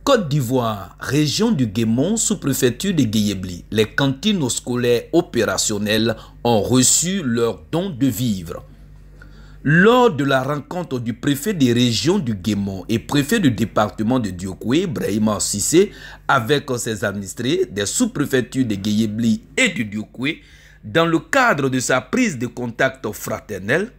Côte d'Ivoire, région du Guémon, sous-préfecture de Guéyébli, les cantines scolaires opérationnelles ont reçu leur don de vivres. Lors de la rencontre du préfet des régions du Guémon et préfet du département de Diokoué, Brahima Sissé, avec ses administrés des sous-préfectures de Guéyébli et de Diokoué, dans le cadre de sa prise de contact fraternel,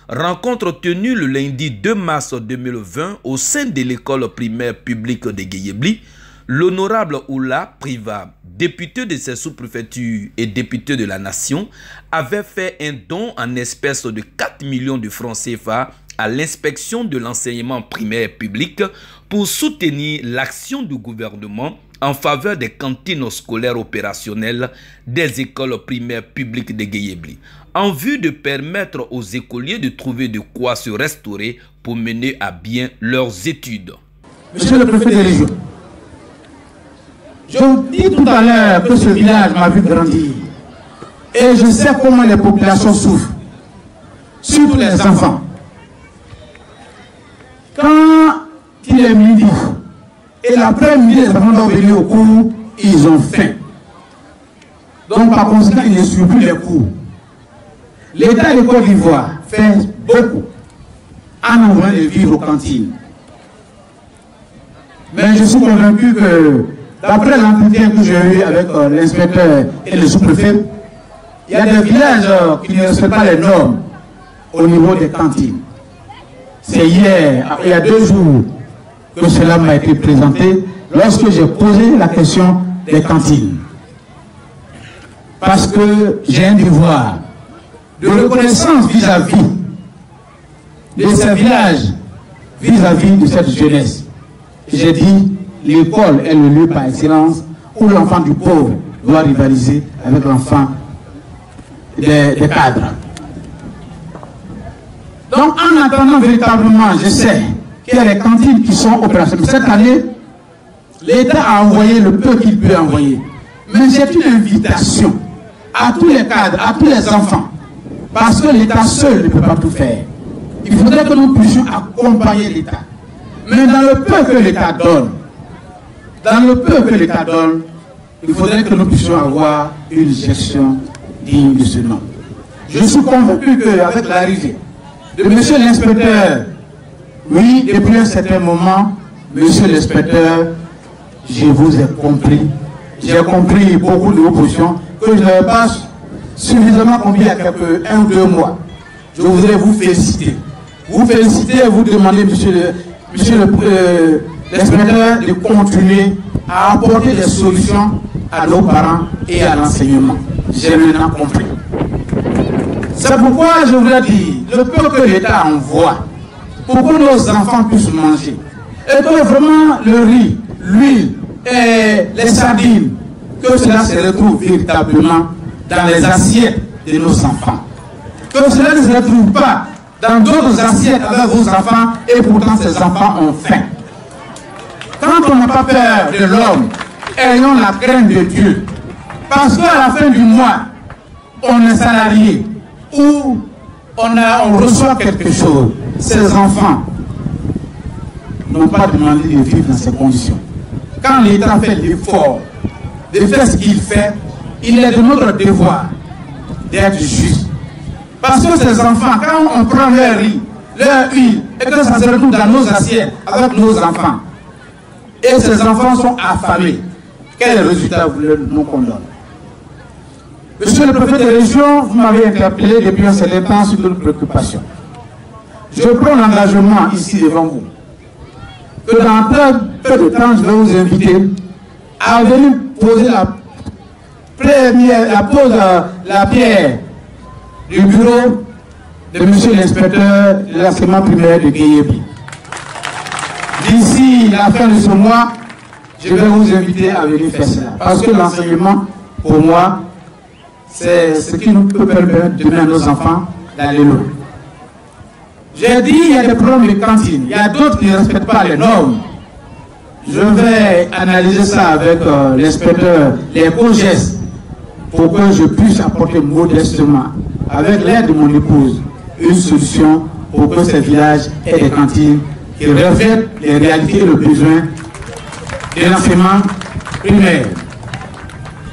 rencontre tenue le lundi 2 mars 2020 au sein de l'école primaire publique de Guéyébli, l'honorable Oula Priva, député de ces sous-préfectures et député de la nation, avait fait un don en espèces de 4 millions de francs CFA à l'inspection de l'enseignement primaire public pour soutenir l'action du gouvernement en faveur des cantines scolaires opérationnelles des écoles primaires publiques de Guéyébli, en vue de permettre aux écoliers de trouver de quoi se restaurer pour mener à bien leurs études. Monsieur le préfet des régions, je vous dis tout à l'heure que ce village m'a vu grandir et je sais comment les populations souffrent, surtout les enfants. Quand il est midi et l'après-midi, les enfants doivent venir au cours, ils ont faim. Donc par conséquent, ils ne suivent plus les cours. L'État de Côte d'Ivoire fait beaucoup en envoyant des vivres aux cantines. Mais je suis convaincu que d'après l'entretien que j'ai eu avec l'inspecteur et le sous-préfet, il y a des villages qui ne respectent pas les normes au niveau des cantines. C'est hier, il y a 2 jours, que cela m'a été présenté lorsque j'ai posé la question des cantines. Parce que j'ai un devoir de reconnaissance vis-à-vis de ces villages, vis-à-vis de cette jeunesse. J'ai dit, l'école est le lieu par excellence où l'enfant du pauvre doit rivaliser avec l'enfant des cadres. Donc en attendant véritablement, je sais qu'il y a des cantines qui sont opérationnelles. Cette année, l'État a envoyé le peu qu'il peut envoyer. Mais c'est une invitation à tous les cadres, à tous les enfants. Parce que l'État seul ne peut pas tout faire. Il faudrait que nous puissions accompagner l'État. Mais dans le peu que l'État donne, il faudrait que nous puissions avoir une gestion digne de ce nom. Je suis convaincu qu'avec l'arrivée de monsieur l'inspecteur, oui, depuis un certain moment, monsieur l'inspecteur, je vous ai compris. J'ai compris beaucoup de vos positions que je n'avais pas suffisamment compris il y a 1 ou 2 mois. Je voudrais vous féliciter. Vous féliciter et vous demander, monsieur l'inspecteur, de continuer à apporter des solutions à nos parents et à l'enseignement. J'ai maintenant compris. C'est pourquoi je voudrais dire, le peu que l'État envoie pour que nos enfants puissent manger, et que vraiment le riz, l'huile et les sardines, que cela se retrouve véritablement dans les assiettes de nos enfants. Que cela ne se retrouve pas dans d'autres assiettes avec vos enfants et pourtant ces enfants ont faim. Quand on n'a pas peur de l'homme, ayons la crainte de Dieu. Parce qu'à la fin du mois, on est salarié ou on reçoit quelque chose. Ces enfants n'ont pas demandé de vivre dans ces conditions. Quand l'État fait l'effort de faire ce qu'il fait, il est de notre devoir d'être juste. Parce que ces enfants, quand on prend leur riz, leur huile, et que ça se retrouve dans nos assiettes avec nos enfants, et ces enfants sont affamés, quel résultat nous condamne? Monsieur le préfet de région, vous m'avez interpellé depuis un certain temps sur notre préoccupation. Je prends l'engagement ici devant vous que dans très peu de temps, je vais vous inviter à venir poser la pierre du bureau de monsieur l'inspecteur de l'enseignement primaire de Guéyébli. D'ici la fin de ce mois, je vais vous inviter à venir faire cela. Parce que l'enseignement, pour moi, c'est ce qui nous peut permettre de mettre nos enfants dans les lots. J'ai dit, il y a des problèmes de cantine. Il y a d'autres qui ne respectent pas les normes. Je vais analyser ça avec l'inspecteur, les bons gestes, pour que je puisse apporter modestement, avec l'aide de mon épouse, une solution pour que ces villages aient des cantines qui reflètent les réalités et le besoin de l'enseignement primaire.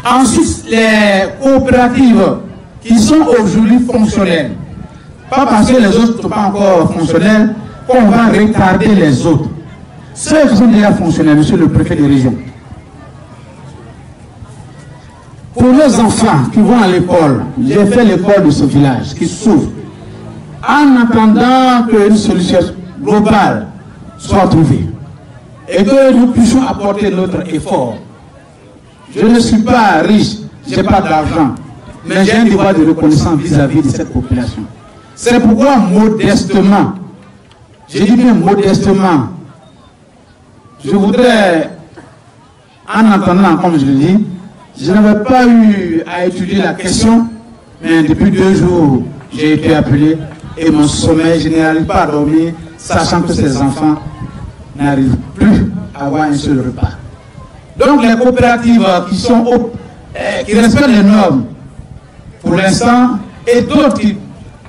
Ensuite, les coopératives qui sont aujourd'hui fonctionnelles. Pas parce que les autres ne sont pas encore fonctionnels qu'on va retarder les autres. Ceux qui sont déjà fonctionnels, monsieur le préfet de région. Pour les enfants qui vont à l'école, j'ai fait l'école de ce village qui s'ouvre. En attendant qu'une solution globale soit trouvée et que nous puissions apporter notre effort. Je ne suis pas riche, je n'ai pas d'argent, mais j'ai un devoir de reconnaissance vis-à-vis de cette population. C'est pourquoi modestement, je dis bien modestement, je voudrais, en attendant, comme je le dis, je n'avais pas eu à étudier la question, mais depuis 2 jours, j'ai été appelé et mon sommeil, je n'arrive pas à dormir, sachant que ces enfants n'arrivent plus à avoir un seul repas. Donc les coopératives qui respectent les normes, pour l'instant, et d'autres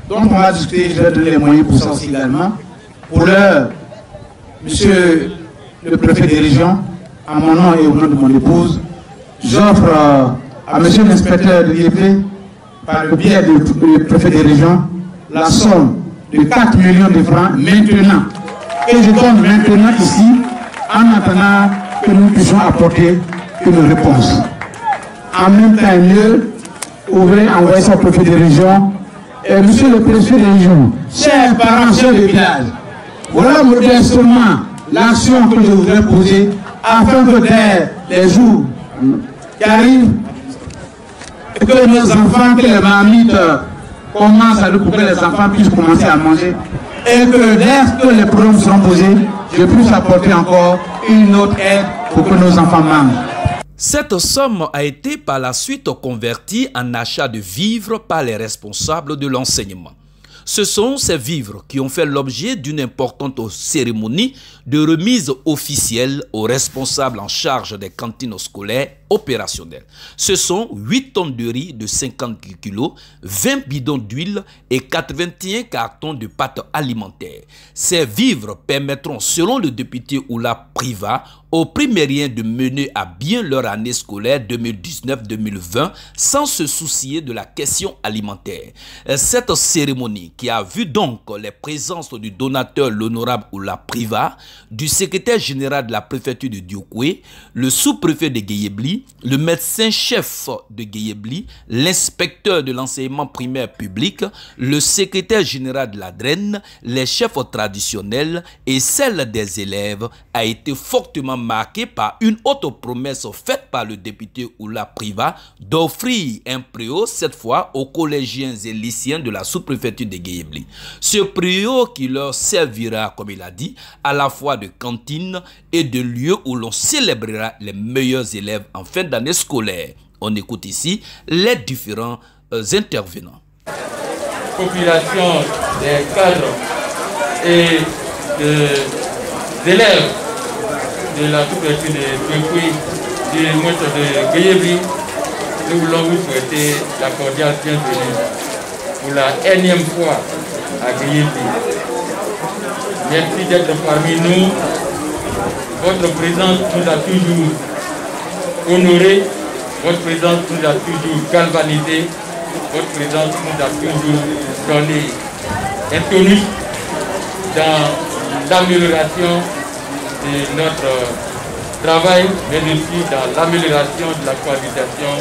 dont on va discuter, je vais donner les moyens pour ça aussi également, pour l'heure, monsieur le préfet des régions, à mon nom et au nom de mon épouse, j'offre à monsieur l'inspecteur de l'IEP, par le biais du préfet des régions, la somme de 4 millions de francs maintenant, que je donne maintenant ici, en attendant que nous puissions apporter une réponse. En même temps, mieux, ouvrez, envoyez ça au préfet des régions. Et monsieur le préfet des régions, chers parents, chers de village, voilà modestement l'action que je voudrais poser afin que dès les jours qui arrivent, et que nos enfants, que les marmites commencent à récupérer, les enfants puissent commencer à manger, et que dès que les problèmes seront posés, je puisse apporter encore une autre aide pour que nos enfants mangent. Cette somme a été par la suite convertie en achat de vivres par les responsables de l'enseignement. Ce sont ces vivres qui ont fait l'objet d'une importante cérémonie de remise officielle aux responsables en charge des cantines scolaires opérationnelles. Ce sont 8 tonnes de riz de 50 kg, 20 bidons d'huile et 81 cartons de pâtes alimentaires. Ces vivres permettront, selon le député Oula Priva, aux primériens de mener à bien leur année scolaire 2019-2020 sans se soucier de la question alimentaire. Cette cérémonie, qui a vu donc les présences du donateur l'honorable Oula Priva, du secrétaire général de la préfecture de Diokoué, le sous-préfet de Guéyébli, le médecin-chef de Guéyébli, l'inspecteur de l'enseignement primaire public, le secrétaire général de la DREN, les chefs traditionnels et celle des élèves, a été fortement marquée par une autre promesse faite par le député Oula Priva d'offrir un préau, cette fois aux collégiens et lycéens de la sous-préfecture de Guéyébli. Ce préau qui leur servira, comme il a dit, à la fois de cantine et de lieu où l'on célébrera les meilleurs élèves en fin d'année scolaire. On écoute ici les différents intervenants. Population des cadres et des élèves de la sous-préfecture de Diokoué, du monstre de Guéyébli, nous voulons vous souhaiter la cordiale bienvenue pour la énième fois à Guéyébli. Merci d'être parmi nous. Votre présence nous a toujours honorés, votre présence nous a toujours galvanisés, votre présence nous a toujours donné un tonus dans l'amélioration de notre travail, mais aussi dans l'amélioration de la cohabitation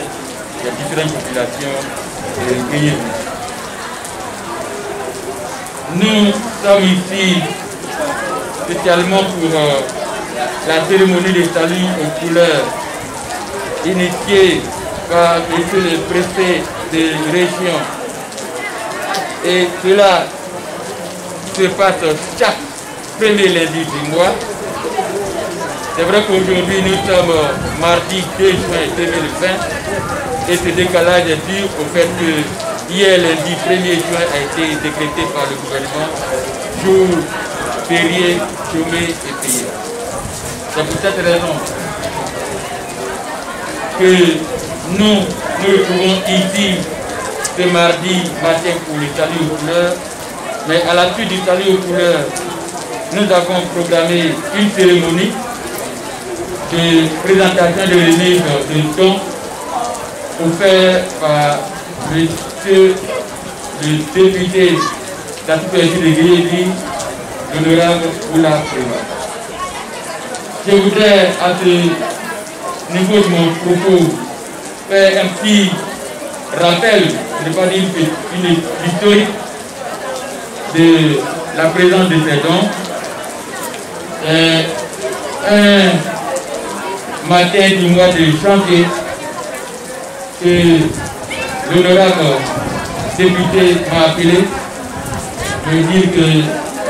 des différentes populations de Guéyébli. Nous sommes ici spécialement pour la cérémonie de salut aux couleurs initiée par le préfet de région. Et cela se passe chaque premier lundi du mois. C'est vrai qu'aujourd'hui nous sommes mardi 2 juin 2020 et ce décalage est dû au fait que hier lundi 1er juin a été décrété par le gouvernement jour férié, chômé et payé. C'est pour cette raison que nous nous retrouvons ici ce mardi matin pour le salut aux couleurs. Mais à la suite du salut aux couleurs, nous avons programmé une cérémonie de présentation de remise de dons offert par monsieur le député de la superficie de Guéhéli, l'honorable Oula Préva. Je voudrais à ce niveau de mon propos faire un petit rappel, je ne vais pas dire une historique de la présence de ces dons. Un matin du mois de janvier, que l'honorable député m'a appelé me dire que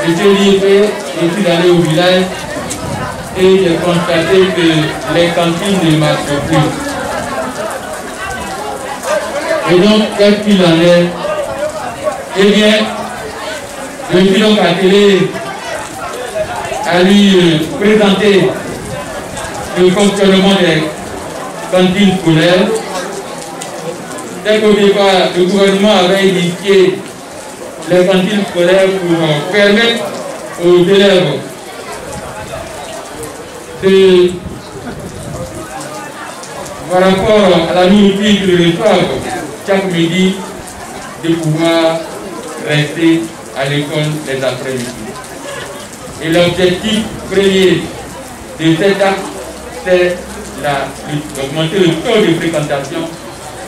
j'étais lié, je suis allé au village et j'ai constaté que les cantines ne marchent plus. Et donc, qu'est-ce qu'il en est? Eh bien, je suis donc appelé à lui présenter le fonctionnement des cantines scolaires. Dès qu'au départ, le gouvernement avait initié les cantines scolaires pour permettre aux élèves de, par rapport à la nourriture qu'ils reçoivent chaque midi, de pouvoir rester à l'école les après-midi. Et l'objectif premier de cet acte, c'est d'augmenter le taux de fréquentation,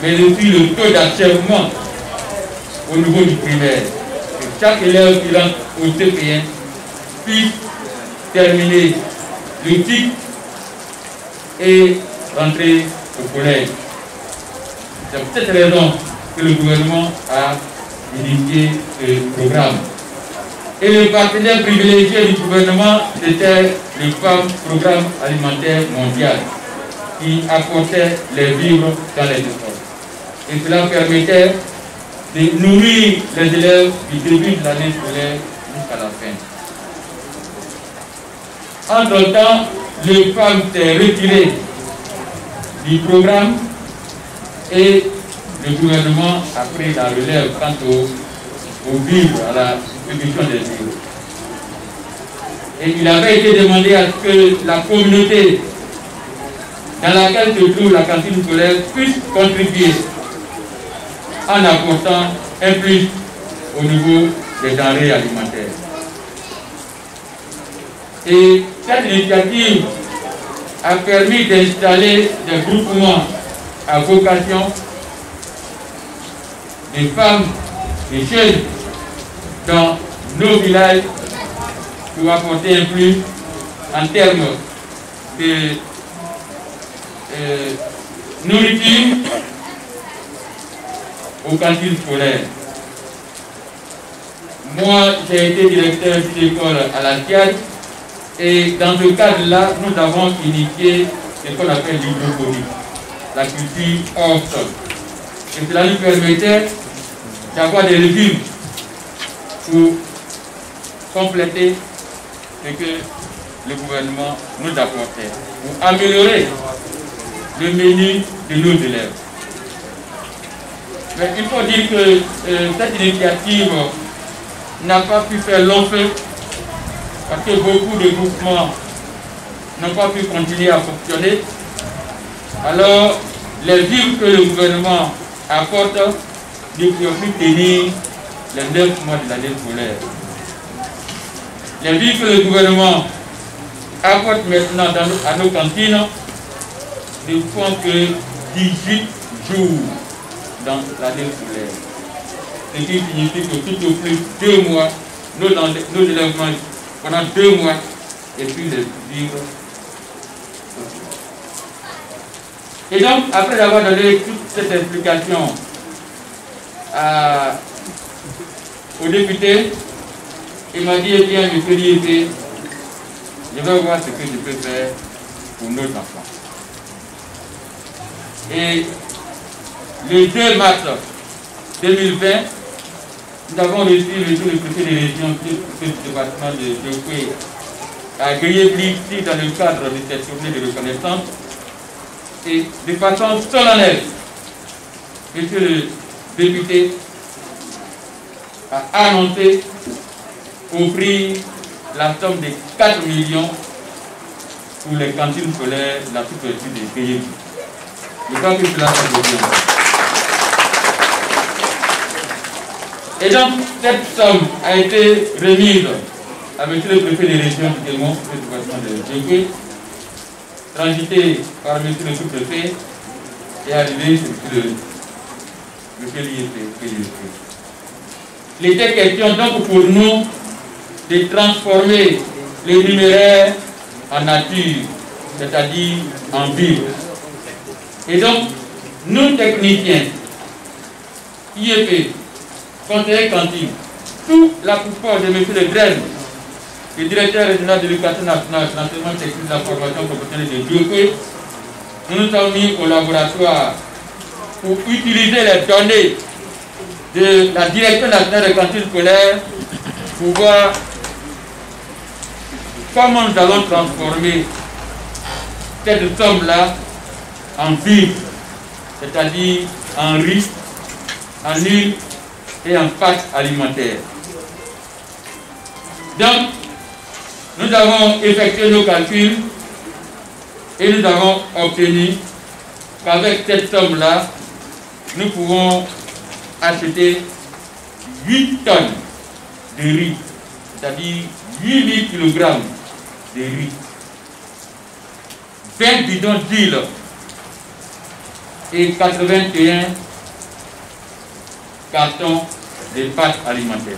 mais aussi le taux d'achèvement au niveau du primaire. Que chaque élève qui rentre au CP1 puisse terminer le cycle et rentrer au collège. C'est pour cette raison que le gouvernement a initié ce programme. Et le partenaire privilégié du gouvernement, c'était le PAM, Programme Alimentaire Mondial, qui apportait les vivres dans les écoles. Et cela permettait de nourrir les élèves du début de l'année scolaire jusqu'à la fin. Entre-temps, le PAM s'est retiré du programme et le gouvernement a pris la relève quant aux vivres, à la distribution des vivres. Et il avait été demandé à ce que la communauté dans laquelle se trouve la cantine scolaire puisse contribuer en apportant un plus au niveau des denrées alimentaires. Et cette initiative a permis d'installer des groupements à vocation des femmes, des jeunes dans nos villages pour apporter un plus en termes de nourriture aux cantines scolaires. Moi, j'ai été directeur d'une école à la Tiade et dans ce cadre-là, nous avons initié ce qu'on appelle l'hydroponie, la culture hors sol. Et cela nous permettait d'avoir des légumes pour compléter ce que le gouvernement nous apportait, pour améliorer le menu de nos élèves. Mais il faut dire que cette initiative n'a pas pu faire long feu parce que beaucoup de groupements n'ont pas pu continuer à fonctionner. Alors, les vivres que le gouvernement apporte ne peuvent plus tenir les 9 mois de l'année scolaire. Les vivres que le gouvernement apporte maintenant à nos cantines ne font que 18 jours dans l'année scolaire. Ce qui signifie que tout au plus 2 mois, nos élèves mangent pendant 2 mois et puis les vivres. Et donc, après avoir donné toute cette explication au député, il m'a dit, eh bien, monsieur l'IEP, je vais voir ce que je peux faire pour nos enfants. Et le 2 mars 2020, nous avons reçu le préfet de région du département de Djokwe à Guéhéli dans le cadre de cette journée de reconnaissance. Et de façon solennelle, monsieur le député a annoncé offrir la somme de 4 millions pour les cantines scolaires de la sous-préfecture de Guéyébli. Je crois que cela se bien. Et donc, cette somme a été remise à M. le préfet de région du Guémont, de Djégué, transité par M. le sous-préfet et arrivé sur le PLIEP. Il était question donc pour nous de transformer les numéraires en nature, c'est-à-dire en vivre. Et donc, nous techniciens, IEP, conseiller cantine, tout la plupart de M. Le Dren, le directeur régional de l'éducation nationale, l'enseignement technique de la formation professionnelle de Djégué, nous nous sommes mis au laboratoire pour utiliser les données de la direction nationale des cantines scolaires pour voir comment nous allons transformer cette somme-là en vivre, c'est-à-dire en riz, en huile et en pâtes alimentaires. Donc, nous avons effectué nos calculs et nous avons obtenu qu'avec cette somme-là, nous pouvons acheter 8 tonnes de riz, c'est-à-dire 8 000 kg de riz, 20 bidons d'huile et 81 cartons de pâtes alimentaires.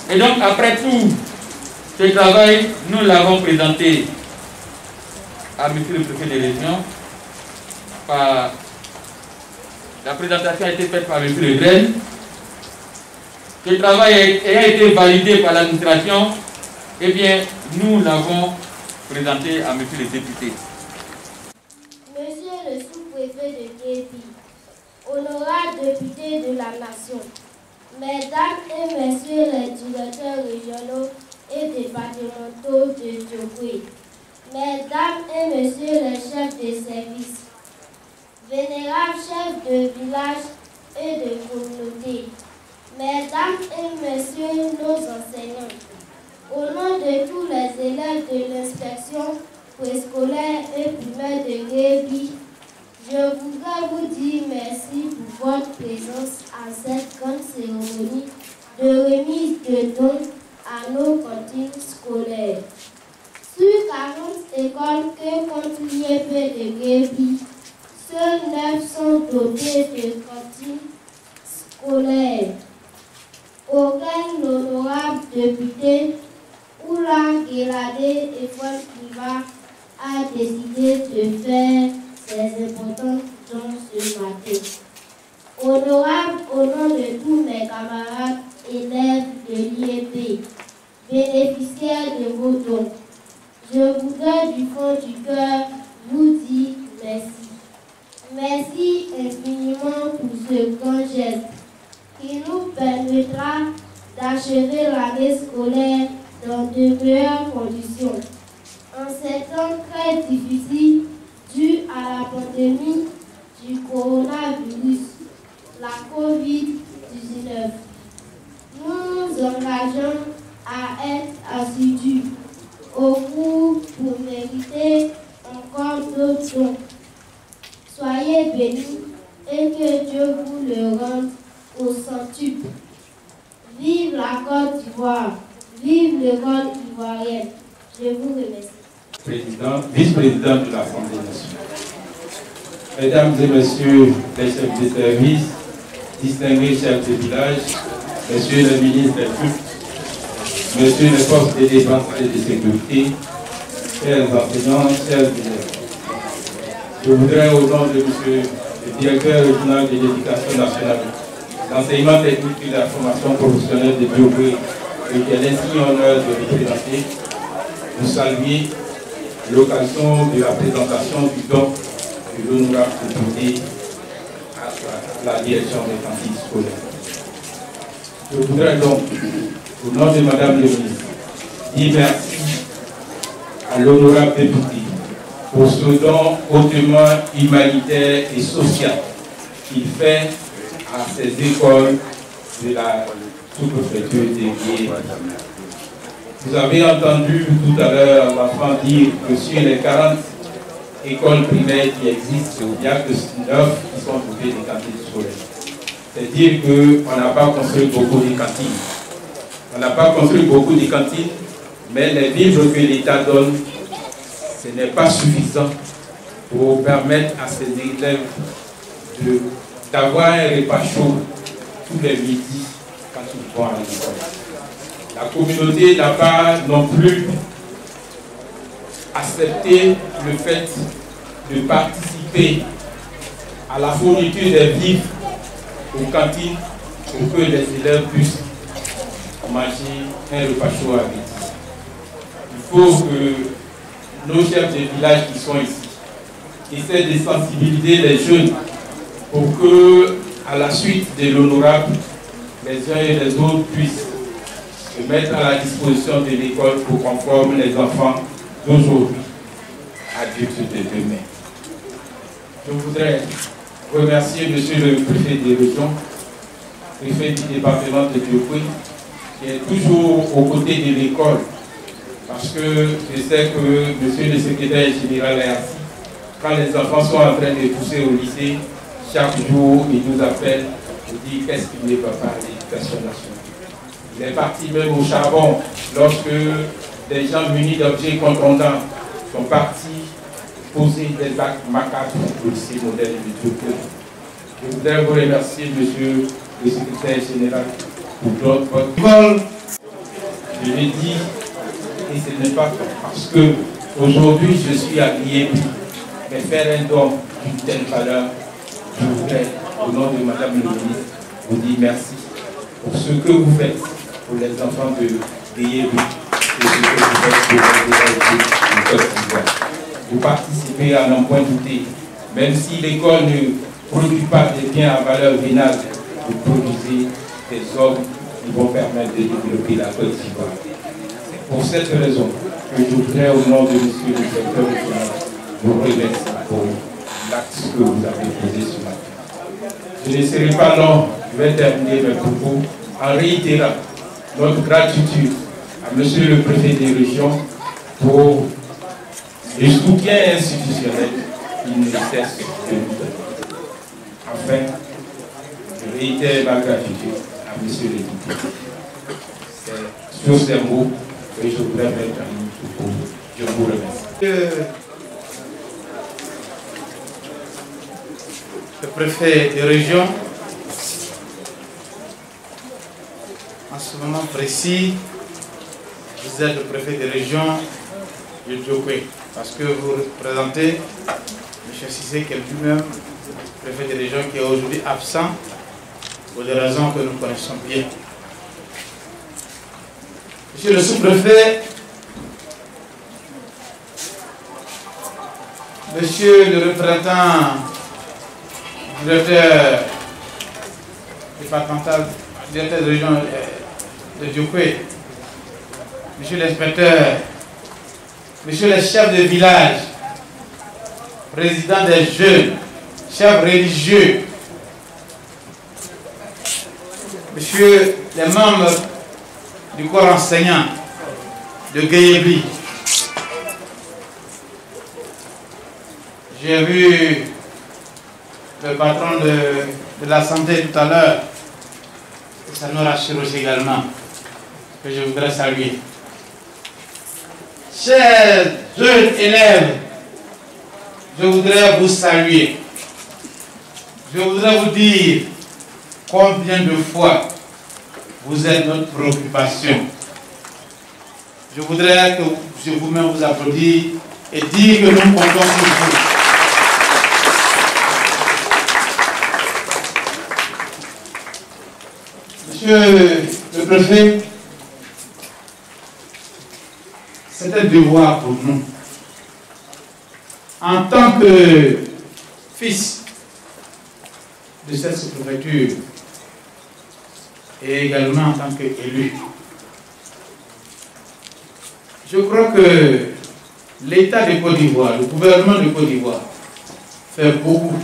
Et donc, après tout ce travail, nous l'avons présenté à M. le préfet de région. La présentation a été faite par M. Le Dren. Ce travail a été validé par l'administration. Eh bien, nous l'avons présenté à M. le député. Monsieur le sous-préfet de Guébi, honorable député de la nation, mesdames et messieurs les directeurs régionaux et départementaux de Djégué, mesdames et messieurs les chefs de service, vénérables chefs de village et de communauté, mesdames et messieurs nos enseignants, au nom de tous les élèves de l'inspection préscolaire et primaire de Guébi, je voudrais vous dire merci pour votre présence à cette grande cérémonie de remise de dons à nos cantines scolaires. Sur 40 écoles que compte l'IEP de Guébi, seules 9 sont dotées de cantines scolaires, auxquelles l'honorable député Oula Guéladé et Paul Kiva a décidé de faire ces importants dons ce matin. Honorable au nom de tous mes camarades élèves de l'IEP, bénéficiaires de vos dons, je voudrais du fond du cœur vous dire merci. Merci infiniment pour ce grand geste qui nous permettra d'achever l'année scolaire dans de meilleures conditions. En ces temps très difficiles dus à la pandémie du coronavirus, la COVID-19, nous nous engageons à être assidus au cours pour mériter encore d'autres dons. Soyez bénis et que Dieu vous le rende au centuple. Vive la Côte d'Ivoire, vive l'école ivoirienne. Je vous remercie. Président, vice-président de l'Assemblée nationale. Mesdames et messieurs les chefs de service, distingués chefs de village, messieurs les ministres des cultes, messieurs les forces de défense et de sécurité, chers enseignants, chers élèves. Je voudrais, au nom de monsieur le directeur régional de l'éducation nationale, l'enseignement technique et la formation professionnelle de Djégué, et qui est l'insigne honneur de représenter, vous saluer l'occasion de la présentation du don de l'honorable député à la direction des cantines scolaires. Je voudrais donc, au nom de Madame le ministre, dire merci à l'honorable député pour ce don hautement humanitaire et social qu'il fait à ces écoles de la sous-préfecture de Guébi. Vous avez entendu tout à l'heure l'enfant dire que sur les 40 écoles primaires qui existent, il n'y a que 9 qui sont dotées des cantines scolaires. C'est dire qu'on n'a pas construit beaucoup de cantines. On n'a pas construit beaucoup de cantines, mais les livres que l'État donne, ce n'est pas suffisant pour permettre à ces élèves d'avoir un repas chaud tous les midis quand ils vont à l'école. La communauté n'a pas non plus accepté le fait de participer à la fourniture des vivres aux cantines pour que les élèves puissent manger un repas chaud à midi. Il faut que nos chefs de village qui sont ici essaient de sensibiliser les jeunes pour que, à la suite de l'honorable, les uns et les autres puissent se mettre à la disposition de l'école pour qu'on forme les enfants d'aujourd'hui, adultes de demain. Je voudrais remercier monsieur le préfet des régions, préfet du département de Diokué, qui est toujours aux côtés de l'école, parce que je sais que monsieur le secrétaire général est assis. Quand les enfants sont en train de pousser au lycée, chaque jour, il nous appelle pour dire qu'est-ce qu'il ne va pas à l'éducation nationale. Il est parti même au charbon lorsque des gens munis d'objets contondants sont partis poser des actes macabres au lycée modèle de Diokué. Je voudrais vous remercier, monsieur le secrétaire général, pour votre école. Je l'ai dit, et ce n'est pas parce que aujourd'hui je suis habillé, mais faire un don d'une telle valeur, je voudrais, au nom de madame le ministre, vous dire merci pour ce que vous faites pour les enfants de Guéhébi et ce que vous faites pour les élèves de Côte. Vous participez à n'en point douter, même si l'école ne produit pas des biens à valeur vénale, vous produisez des hommes qui vont permettre de développer la Côte d'Ivoire. C'est pour cette raison que je voudrais, au nom de monsieur le directeur régional, vous remercier pour l'acte que vous avez posé ce matin. Je ne serai pas long, je vais terminer mes propos en réitérant notre gratitude à monsieur le préfet des régions pour le soutien institutionnel qu'il ne cesse de nous donner. Enfin, je réitère ma gratitude à monsieur le député. C'est sur ces mots que je voudrais mettre en propos. Je vous remercie. Le préfet de région, en ce moment précis, vous êtes le préfet de région de Diokué, parce que vous représentez M. Cissé, qui est lui-même préfet de région, qui est aujourd'hui absent pour des raisons que nous connaissons bien. Monsieur le sous-préfet, monsieur le représentant directeur départemental, directeur de région de Diokué, monsieur l'inspecteur, monsieur le chef de village, président des jeunes, chef religieux, monsieur les membres du corps enseignant de Guéhébi. J'ai vu le patron de la santé tout à l'heure, et ça nous rassure aussi également, que je voudrais saluer. Chers jeunes élèves, je voudrais vous saluer. Je voudrais vous dire combien de fois vous êtes notre préoccupation. Je voudrais que je vous-même vous applaudisse et dire que nous comptons sur vous. Monsieur le préfet, c'est un devoir pour nous, en tant que fils de cette sous-préfecture et également en tant qu'élu. Je crois que l'État de Côte d'Ivoire, le gouvernement de Côte d'Ivoire, fait beaucoup.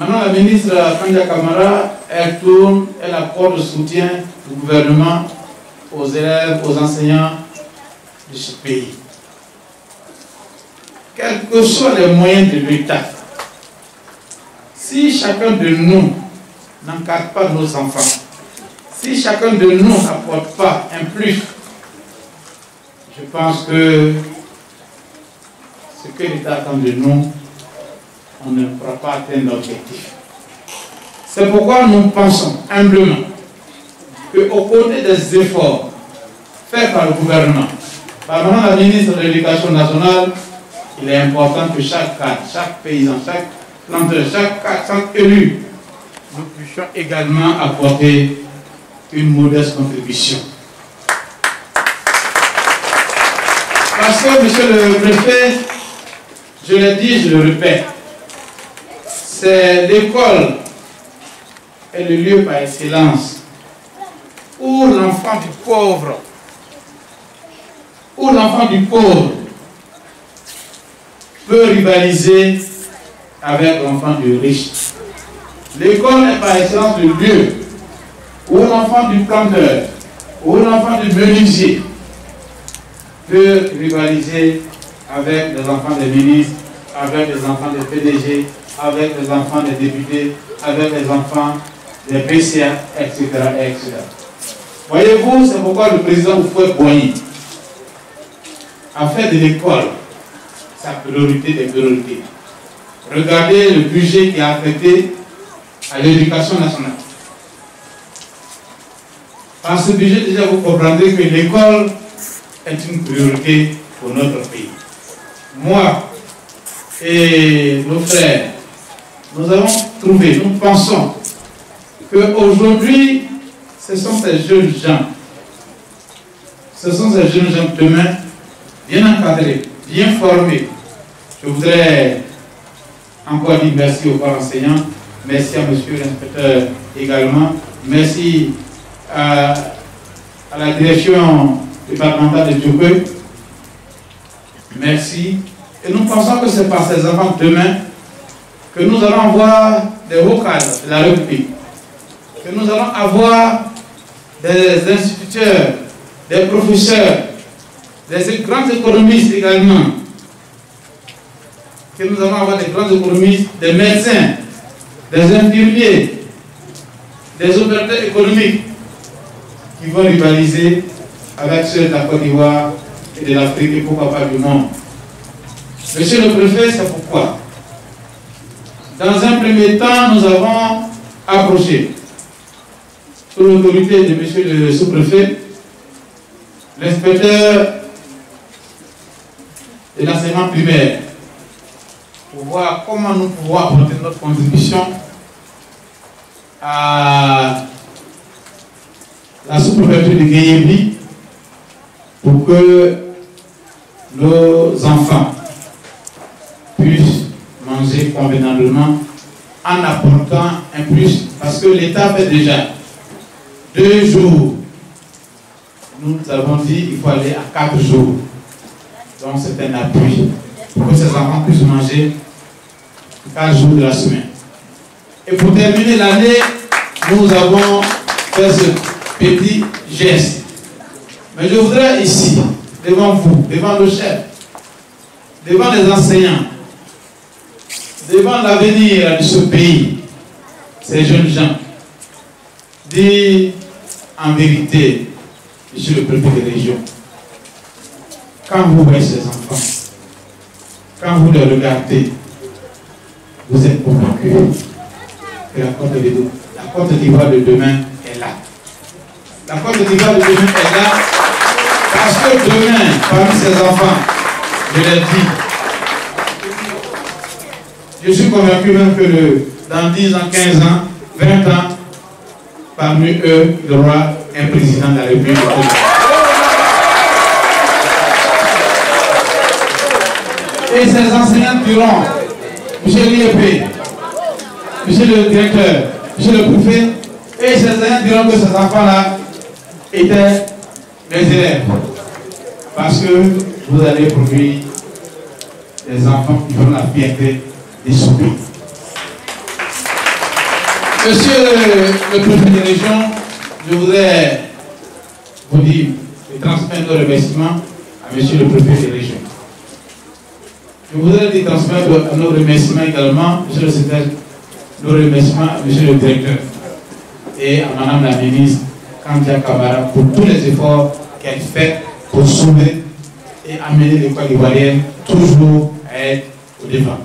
Maintenant, la ministre Kanja Kamara, elle tourne, elle apporte le soutien du gouvernement aux élèves, aux enseignants de ce pays. Quels que soient les moyens de l'État, si chacun de nous n'encadre pas nos enfants, si chacun de nous n'apporte pas un plus, je pense que ce que l'État attend de nous, on ne pourra pas atteindre l'objectif. C'est pourquoi nous pensons humblement qu'au côté des efforts faits par le gouvernement, par la ministre de l'Éducation nationale, il est important que chaque cadre, chaque paysan, chaque planteur, chaque élu, nous puissions également apporter une modeste contribution. Parce que, monsieur le préfet, je l'ai dit, je le répète, c'est l'école est le lieu par excellence où l'enfant du pauvre peut rivaliser avec l'enfant du riche. L'école est par excellence le lieu où l'enfant du planteur, où l'enfant du menuisier peut rivaliser avec les enfants des ministres, avec les enfants des PDG, avec les enfants des députés, avec les enfants des PCA, etc. etc. Voyez-vous, c'est pourquoi le président Houphouët-Boigny a fait de l'école sa priorité des priorités. Regardez le budget qui a affecté à l'éducation nationale. Par ce budget, déjà, vous comprendrez que l'école est une priorité pour notre pays. Moi et nos frères, nous avons trouvé, nous pensons qu'aujourd'hui, ce sont ces jeunes gens demain, bien encadrés, bien formés. Je voudrais encore dire merci aux corps enseignants, merci à monsieur l'inspecteur également, merci à la direction départementale de Djokwe, merci. Et nous pensons que c'est par ces enfants demain que nous allons avoir des hauts cadres de la République, que nous allons avoir des instituteurs, des professeurs, des grands économistes également, que nous allons avoir des grands économistes, des médecins, des infirmiers, des opérateurs économiques qui vont rivaliser avec ceux de la Côte d'Ivoire et de l'Afrique et pourquoi pas du monde. Monsieur le préfet, c'est pourquoi, dans un premier temps, nous avons approché, sous l'autorité de monsieur le sous-préfet, l'inspecteur de l'enseignement primaire, pour voir comment nous pouvons apporter notre contribution à la sous-préfecture de Guéyébli pour que nos enfants puissent manger convenablement en apportant un plus, parce que l'État fait déjà 2 jours. Nous avons dit qu'il faut aller à 4 jours. Donc c'est un appui pour que ces enfants puissent manger 4 jours de la semaine. Et pour terminer l'année, nous avons fait ce petit geste. Mais je voudrais ici, devant vous, devant le chef, devant les enseignants, devant l'avenir de ce pays, ces jeunes gens, dire en vérité, monsieur le préfet de région, quand vous voyez ces enfants, quand vous les regardez, vous êtes convaincus que la Côte d'Ivoire de demain est là. La Côte d'Ivoire de demain est là parce que demain, parmi ces enfants, je l'ai dit, je suis convaincu même que dans 10 ans, 15 ans, 20 ans, parmi eux, il y aura un président de la République. Et ces enseignants diront, monsieur l'IEP, monsieur le directeur, monsieur le préfet, et ces enseignants diront que ces enfants-là étaient des élèves. Parce que vous allez produire des enfants qui font la fierté des sous-pays. Monsieur le préfet de région, je voudrais vous dire et transmettre nos remerciements à monsieur le préfet de région. Je voudrais transmettre nos remerciements également, monsieur le secrétaire, nos remerciements à monsieur le directeur et à madame la ministre Kandia Kamara pour tous les efforts qu'elle fait pour sauver et amener les Côte d'Ivoiriens toujours à être au devant.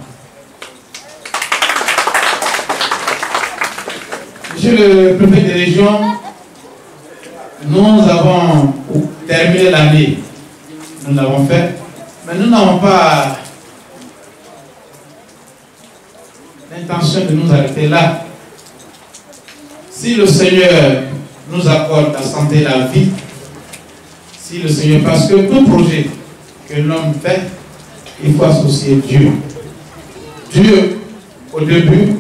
Monsieur le préfet de région, nous avons terminé l'année, nous l'avons fait, mais nous n'avons pas l'intention de nous arrêter là. Si le Seigneur nous accorde la santé et la vie, si le Seigneur, parce que tout projet que l'homme fait, il faut associer Dieu. Dieu au début,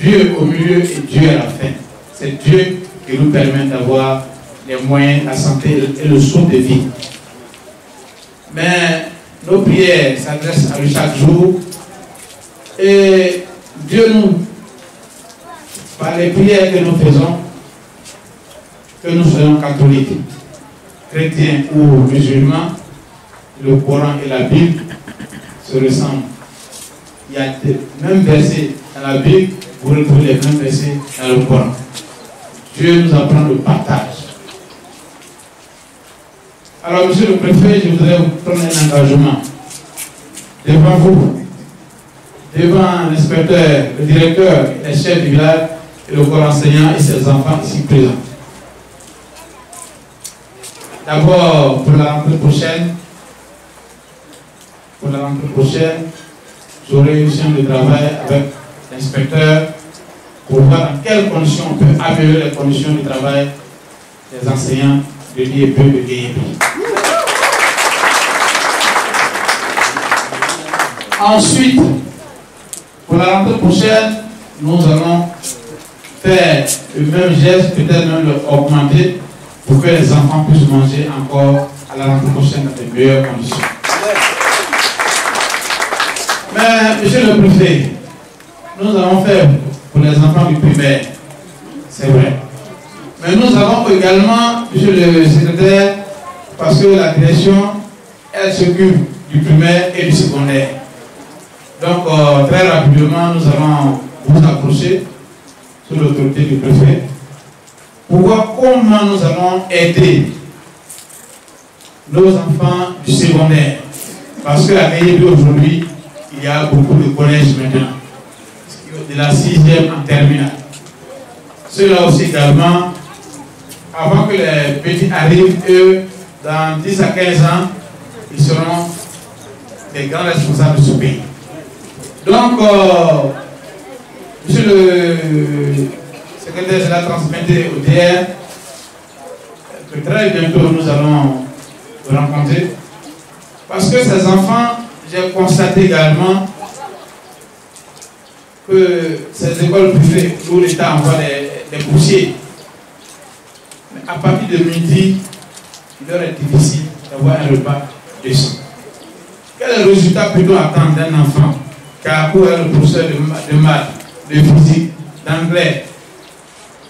Dieu au milieu et Dieu à la fin. C'est Dieu qui nous permet d'avoir les moyens, la santé et le souffle de vie. Mais nos prières s'adressent à lui chaque jour. Et Dieu nous, par les prières que nous faisons, que nous soyons catholiques, chrétiens ou musulmans, le Coran et la Bible se ressemblent. Il y a les mêmes versets dans la Bible, vous retrouvez les mêmes versets dans le Coran. Dieu nous apprend le partage. Alors, monsieur le préfet, je voudrais vous prendre un engagement devant vous, devant l'inspecteur, le directeur, les chefs du village et le corps enseignant et ses enfants ici présents. D'abord, pour la rentrée prochaine, j'aurai une séance de travail avec l'inspecteur pour voir dans quelles conditions on peut améliorer les conditions de travail des enseignants de l'IEP de Guéhébi. Ensuite, pour la rentrée prochaine, nous allons faire le même geste, peut-être même l'augmenter pour que les enfants puissent manger encore à la rentrée prochaine dans de meilleures conditions. Mais, monsieur le préfet, nous avons fait pour les enfants du primaire, c'est vrai. Mais nous avons également, monsieur le secrétaire, parce que la direction, elle s'occupe du primaire et du secondaire. Donc, très rapidement, nous allons vous approcher sous l'autorité du préfet pour voir comment nous allons aider nos enfants du secondaire. Parce qu'à Guéhébi aujourd'hui, il y a beaucoup de collèges maintenant, de la 6e en terminale. Ceux-là aussi également, avant que les petits arrivent, eux, dans 10 à 15 ans, ils seront des grands responsables de ce pays. Donc, monsieur le secrétaire, je l'ai transmis au DR, que très bientôt nous allons vous rencontrer. Parce que ces enfants, j'ai constaté également que ces écoles privées où l'État envoie des boursiers, mais à partir de midi, il leur est difficile d'avoir un repas décent. Quel résultat peut-on attendre d'un enfant qui a cours le professeur de maths, de physique, d'anglais,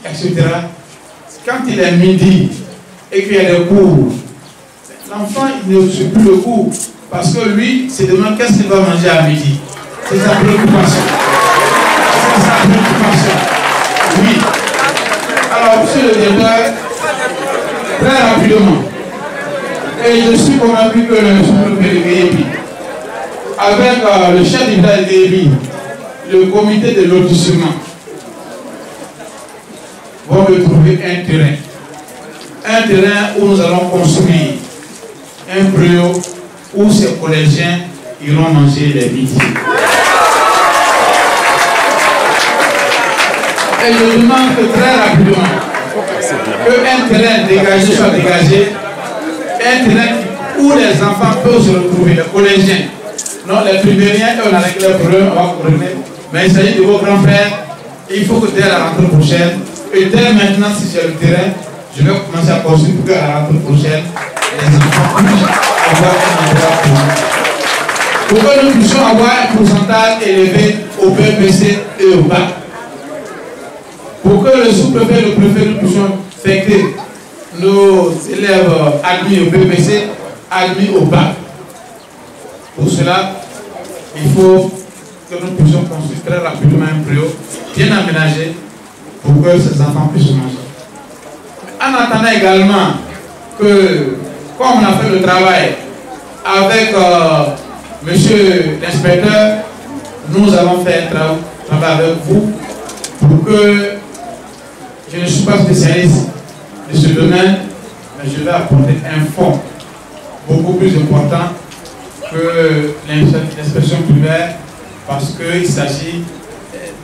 etc. Quand il est midi et qu'il y a des cours, l'enfant il ne suit plus le cours parce que lui se demande qu'est-ce qu'il va manger à midi. C'est sa préoccupation. C'est sa préoccupation. Oui. Alors, monsieur le directeur, très rapidement, et je suis convaincu que le sous-préfet de Guéhébi, avec le chef du village de Guéhébi, le comité de lotissement, vont me trouver un terrain où nous allons construire un préau où ces collégiens iront manger les midis. Et je demande que très rapidement, qu'un terrain dégagé soit dégagé, un terrain où les enfants peuvent se retrouver, les collégiens. Non, les primériens, on a réglé le problème, on va corriger. Mais il s'agit de vos grands frères. Il faut que dès la rentrée prochaine, et dès maintenant, si j'ai le terrain, je vais commencer à construire pour qu'à la rentrée prochaine, les enfants puissent avoir un endroit pour que nous puissions avoir un pourcentage élevé au BPC et au bac. pour que le sous-préfet et le préfet nous puissions fêter nos élèves admis au BPC, admis au bac. Pour cela, il faut que nous puissions construire très rapidement un préau bien aménagé pour que ces enfants puissent manger. En attendant également que, comme on a fait le travail avec monsieur l'inspecteur, nous allons faire un travail avec vous pour que je ne suis pas spécialiste de ce domaine, mais je vais apporter un fonds beaucoup plus important que l'inspection primaire parce qu'il s'agit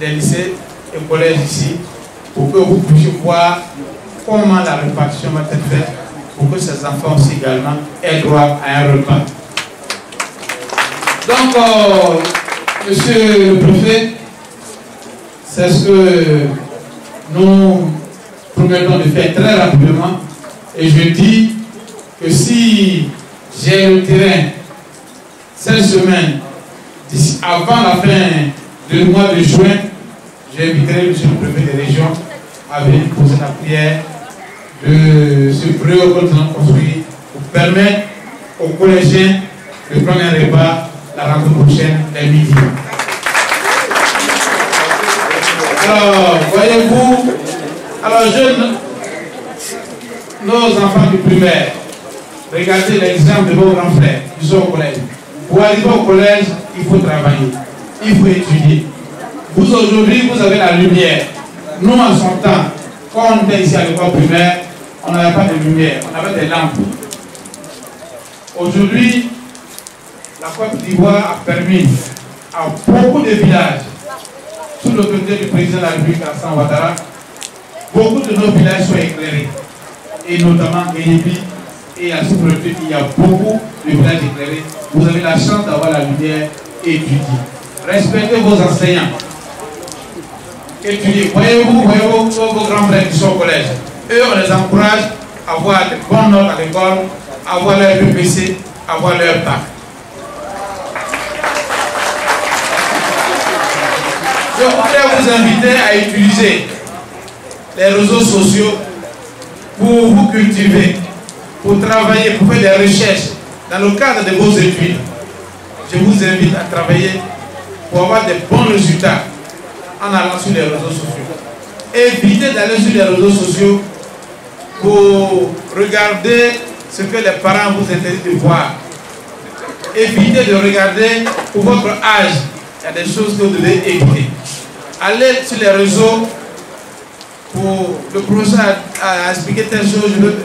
des lycées et collèges ici pour que vous puissiez voir comment la répartition va être faite pour que ces enfants aussi également aient droit à un repas. Donc, monsieur le préfet, c'est ce que nous promettons de faire très rapidement. Et je dis que si j'ai le terrain cette semaine, avant la fin du mois de juin, j'inviterai monsieur le préfet de région à venir poser la prière de ce préau que nous allons construire pour permettre aux collégiens de prendre un repas la rentrée prochaine dès midi. Alors, voyez-vous, alors jeunes, nos enfants du primaire, regardez l'exemple de vos grands frères qui sont au collège. Pour arriver au collège, il faut travailler, il faut étudier. Vous aujourd'hui, vous avez la lumière. Nous, en son temps, quand on était ici à l'école primaire, on n'avait pas de lumière, on avait des lampes. Aujourd'hui, la Côte d'Ivoire a permis à beaucoup de villages, sous l'autorité du président de la République, Alassane Ouattara, beaucoup de nos villages sont éclairés. Et notamment Guénébi et à sous-préfecture, il y a beaucoup de villages éclairés. Vous avez la chance d'avoir la lumière et étudier. Respectez vos enseignants. Étudiez. Voyez-vous vos grands frères qui sont au collège. Eux, on les encourage à avoir de bonnes notes à l'école, à avoir leur BPC, à avoir leur bac. Je voudrais vous inviter à utiliser les réseaux sociaux pour vous cultiver, pour travailler, pour faire des recherches dans le cadre de vos études. Je vous invite à travailler pour avoir de bons résultats en allant sur les réseaux sociaux. Évitez d'aller sur les réseaux sociaux pour regarder ce que les parents vous interdisent de voir. Évitez de regarder pour votre âge. Il y a des choses que vous devez éviter. Allez sur les réseaux pour le professeur a expliqué telle chose, je veux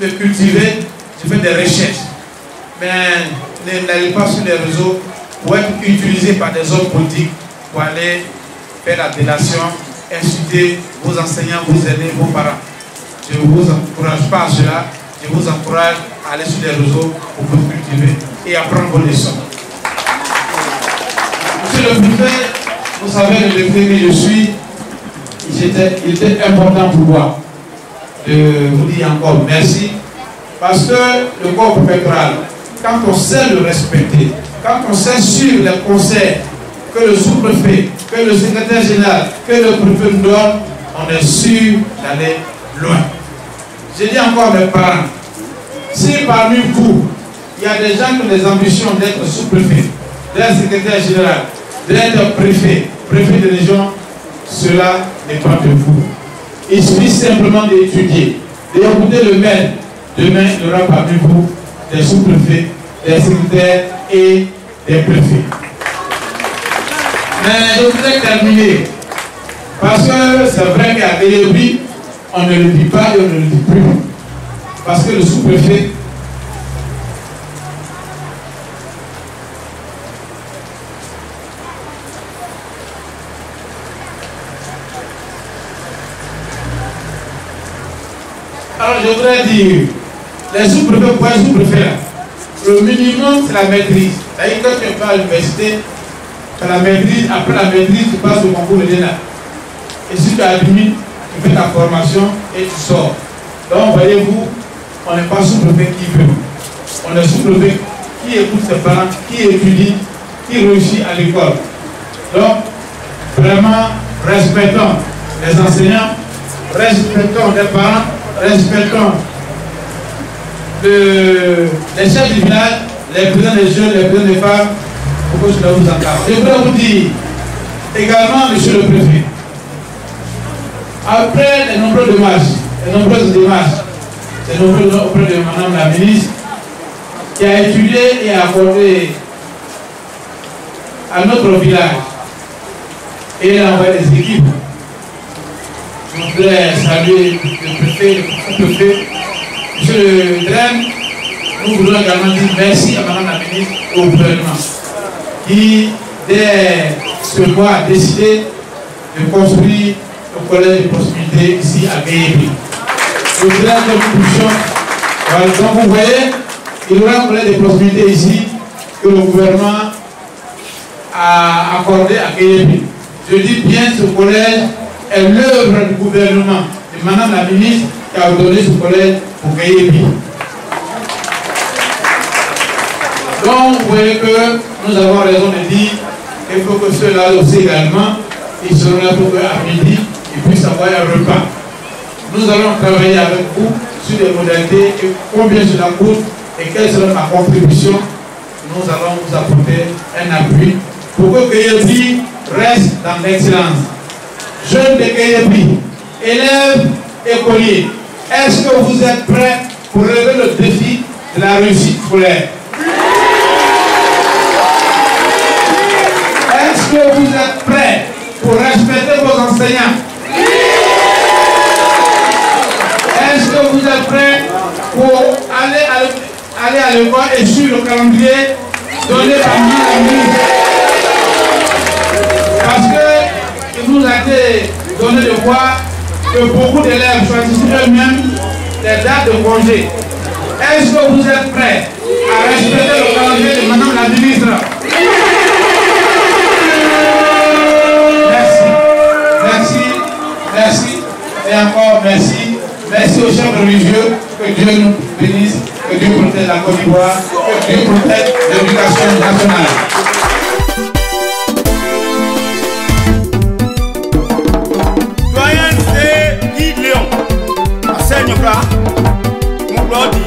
me cultiver, je fais des recherches. Mais n'allez pas sur les réseaux pour être utilisé par des hommes politiques pour aller faire la délation, insulter vos enseignants, vos aînés, vos parents. Je ne vous encourage pas à cela, je vous encourage à aller sur les réseaux pour vous cultiver et apprendre vos leçons. Monsieur le préfet, vous savez le député que je suis, il était important pour moi de vous dire encore merci, parce que le corps préfectoral, quand on sait le respecter, quand on sait suivre les conseils que le sous-préfet, que le secrétaire général, que le préfet nous donne, on est sûr d'aller loin. Je dis encore à mes parents, si parmi vous, il y a des gens qui ont des ambitions d'être sous-préfet, d'être secrétaire général, d'être préfet, préfet de région, cela n'est pas de vous. Il suffit simplement d'étudier, d'écouter le maire. Demain, il y aura parmi vous des sous-préfets, des secrétaires et des préfets. Mais je voudrais terminer, parce que c'est vrai qu'à Guénébi, on ne le dit pas et on ne le dit plus. Parce que le sous-préfet, alors je voudrais dire, les sous-préfets, pour un sous-préfet, le minimum c'est la maîtrise. C'est-à-dire quand tu vas à l'université, tu as la maîtrise, après la maîtrise, tu passes au concours de l'ENA. Et si tu as admis, tu fais ta formation et tu sors. Donc voyez-vous, on n'est pas sous-préfet qui veut. On est sous-préfet qui écoute ses parents, qui étudie, qui réussit à l'école. Donc, vraiment, respectons les enseignants, respectons les parents, respectons les chefs du village, les présidents des jeunes, les présidents des femmes, pour que cela vous encadre. Je voudrais vous dire également, monsieur le préfet, après les nombreuses démarches auprès de madame la ministre, qui a étudié et accordé à notre village, et elle a envoyé des équipes. Je voudrais saluer le préfet, le sous-préfet, monsieur le Drème. Nous voulons également dire merci à madame la ministre et au gouvernement qui, dès ce mois, a décidé de construire le collège de proximité ici à Guéhébi. Je voudrais que nous puissions, voilà, donc vous voyez, il y aura un collège de proximité ici que le gouvernement a accordé à Guéhébi. Je dis bien, ce collège est l'œuvre du gouvernement de madame la ministre qui a donné ce collège pour Guéhébi. Donc, vous voyez que nous avons raison de dire qu'il faut que ceux-là aussi également, ils seront là pour qu'à midi, ils puissent avoir un repas. Nous allons travailler avec vous sur les modalités et combien cela coûte et quelle sera ma contribution. Nous allons vous apporter un appui pour que Guéhébi reste dans l'excellence. Jeunes de Guéhébi, élèves, écoliers, est-ce que vous êtes prêts pour relever le défi de la réussite scolaire? Est-ce que vous êtes prêts pour respecter vos enseignants? Est-ce que vous êtes prêts pour aller à l'école et suivre le calendrier donné par la ministre? Parce qu'il nous a été donné de voir que beaucoup d'élèves choisissent eux-mêmes les dates de congé. Est-ce que vous êtes prêts à respecter le calendrier de madame la ministre? Merci et encore merci. Merci aux chefs religieux, que Dieu nous bénisse, que Dieu protège la Côte d'Ivoire, que Dieu protège l'éducation nationale. Doyen, c'est Guy Léon. Enseigne là. Mon brody,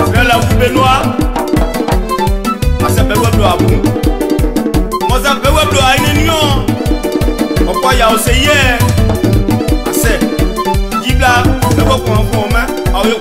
c'est la roue Benoît. C'est Beweblo à vous. Moi, ça Beweblo à une union. Pourquoi il y a aussi hier? C'est Gibla, le beau point en main, à eux,